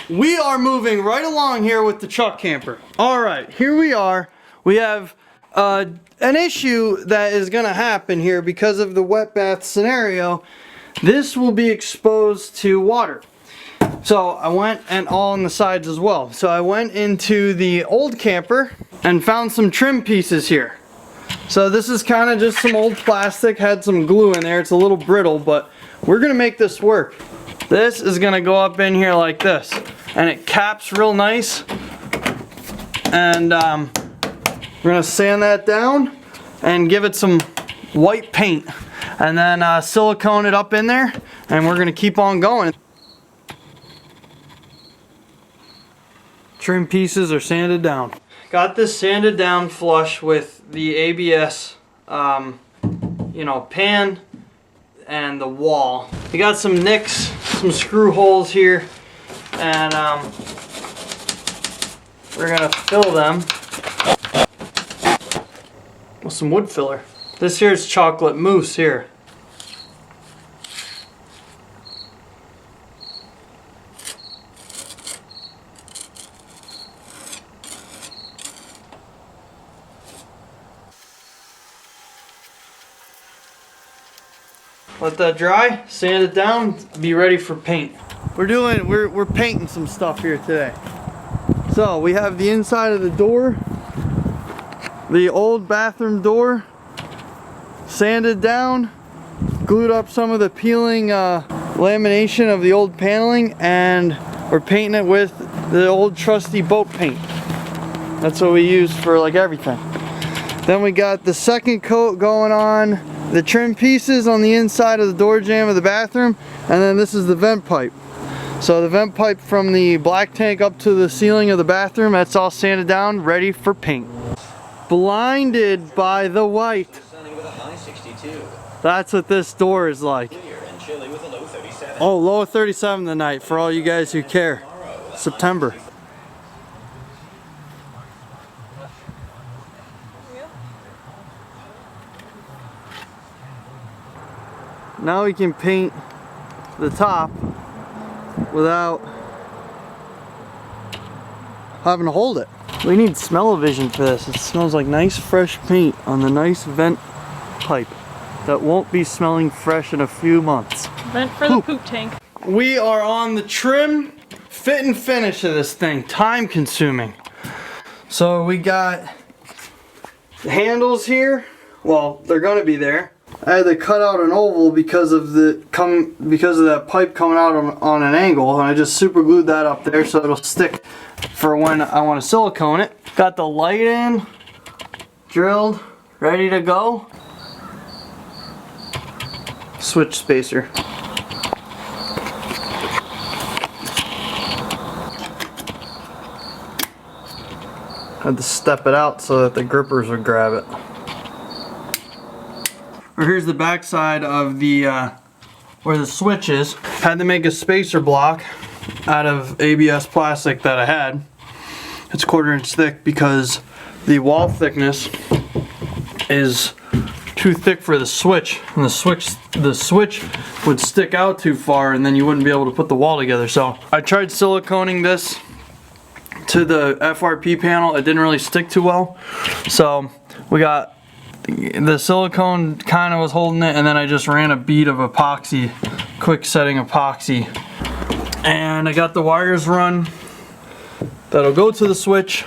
we are moving right along here with the truck camper. All right, here we are. We have an issue that is going to happen here because of the wet bath scenario. This will be exposed to water. So I went, and all on the sides as well. So I went into the old camper and found some trim pieces here. So this is kind of just some old plastic, had some glue in there. It's a little brittle, but we're gonna make this work. This is gonna go up in here like this, and it caps real nice. And we're gonna sand that down and give it some white paint, and then silicone it up in there, and we're gonna keep on going. Trim pieces are sanded down. Got this sanded down flush with the ABS, you know, pan and the wall. We got some nicks, some screw holes here, and we're gonna fill them with some wood filler. This here is chocolate mousse here. Let that dry, sand it down, be ready for paint. We're painting some stuff here today. So we have the inside of the door, the old bathroom door, sanded down, glued up some of the peeling lamination of the old paneling, and we're painting it with the old trusty boat paint. That's what we use for like everything. Then we got the second coat going on the trim pieces on the inside of the door jamb of the bathroom, and then this is the vent pipe. So the vent pipe from the black tank up to the ceiling of the bathroom, that's all sanded down, ready for paint. Blinded by the white. That's what this door is like. Oh, low of 37 tonight for all you guys who care. September. Now we can paint the top without having to hold it. We need smell-o-vision for this. It smells like nice fresh paint on the nice vent pipe that won't be smelling fresh in a few months. Vent for the poop tank. We are on the trim, fit and finish of this thing. Time consuming. So we got the handles here. Well, they're gonna be there. I had to cut out an oval because of that pipe coming out on an angle, and I just super glued that up there so it'll stick for when I want to silicone it. Got the light in, drilled, ready to go. Switch spacer. Had to step it out so that the grippers would grab it. Or here's the back side of the where the switch is. Had to make a spacer block out of ABS plastic that I had. It's 1/4 inch thick because the wall thickness is too thick for the switch, and the switch would stick out too far, and then you wouldn't be able to put the wall together. So I tried siliconing this to the FRP panel. It didn't really stick too well, so we got the silicone kind of was holding it, and then I just ran a bead of epoxy, quick setting epoxy, and I got the wires run that'll go to the switch.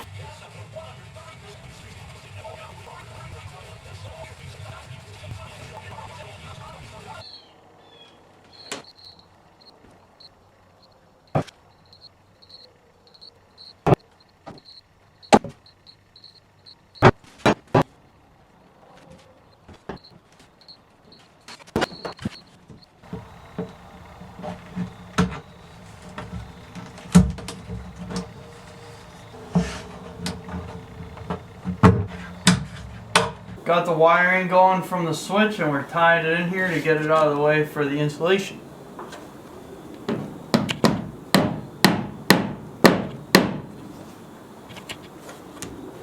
Got the wiring going from the switch, and we're tying it in here to get it out of the way for the insulation.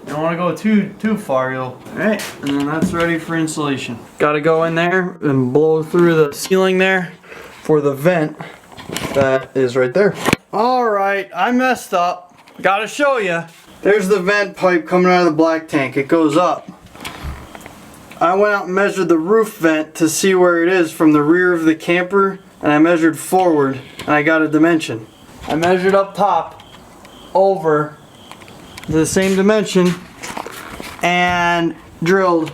You don't want to go too far, alright, and then that's ready for insulation. Got to go in there and blow through the ceiling there for the vent that is right there. Alright, I messed up. Gotta show you. There's the vent pipe coming out of the black tank. It goes up. I went out and measured the roof vent to see where it is from the rear of the camper, and I measured forward and I got a dimension. I measured up top over the same dimension and drilled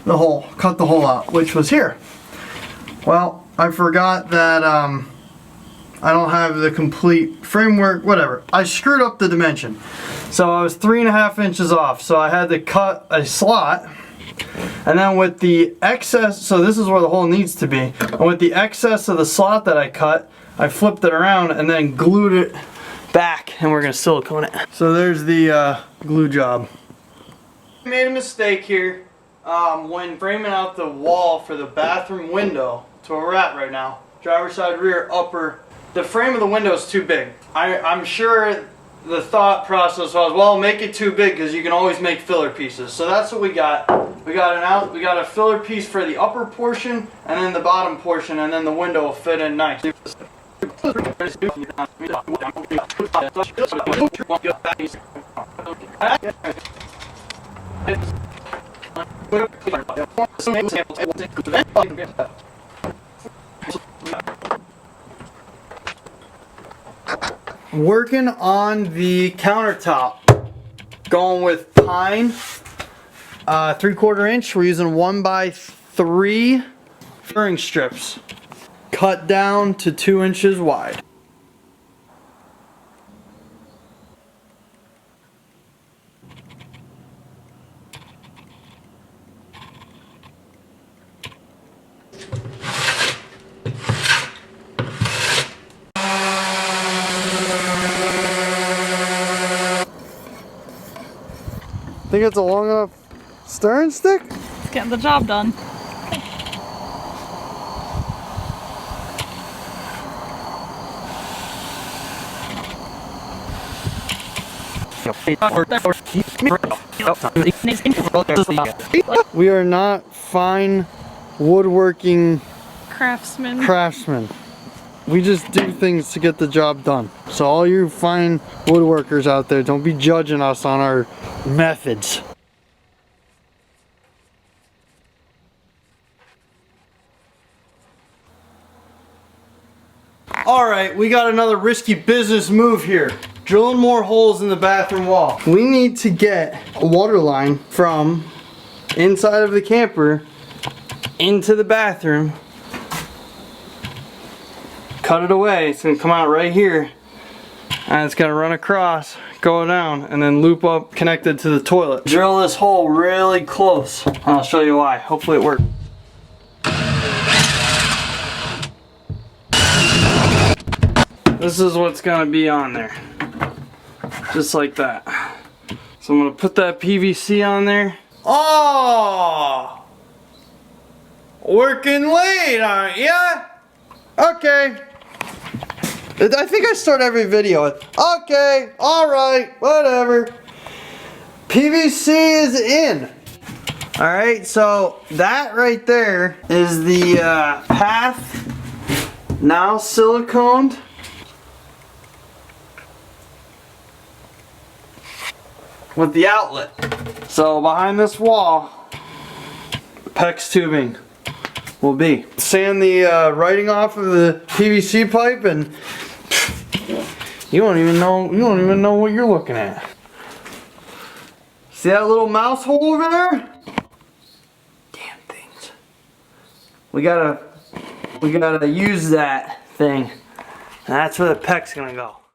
the hole, cut the hole out, which was here. Well, I forgot that I don't have the complete framework, whatever. I screwed up the dimension. So I was 3.5 inches off. So I had to cut a slot. And then with the excess, so this is where the hole needs to be. And with the excess of the slot that I cut, I flipped it around and then glued it back, and we're gonna silicone it. So there's the glue job. I made a mistake here when framing out the wall for the bathroom window to where we're at right now. Driver's side, rear, upper. The frame of the window is too big. I'm sure the thought process was, well, make it too big because you can always make filler pieces. So that's what we got. We got a filler piece for the upper portion and then the bottom portion, and then the window will fit in nice. Working on the countertop, going with pine, 3/4 inch. We're using 1x3 furring strips, cut down to 2 inches wide. Think it's a long enough stern stick? It's getting the job done. We are not fine woodworking craftsmen. We just do things to get the job done. So all you fine woodworkers out there, don't be judging us on our methods. Alright, we got another risky business move here. Drilling more holes in the bathroom wall. We need to get a water line from inside of the camper into the bathroom. Cut it away. It's going to come out right here. And it's going to run across, go down, and then loop up connected to the toilet. Drill this hole really close. I'll show you why. Hopefully it works. This is what's going to be on there. Just like that. So I'm going to put that PVC on there. Oh! Working late, aren't ya? Okay. I think I start every video with, okay, alright, whatever. PVC is in. Alright, so that right there is the path, now siliconed. With the outlet. So behind this wall, the PEX tubing will be. Sand the writing off of the PVC pipe, and you don't even know what you're looking at. See that little mouse hole over there? Damn things. We gotta use that thing. And that's where the PEX's gonna go.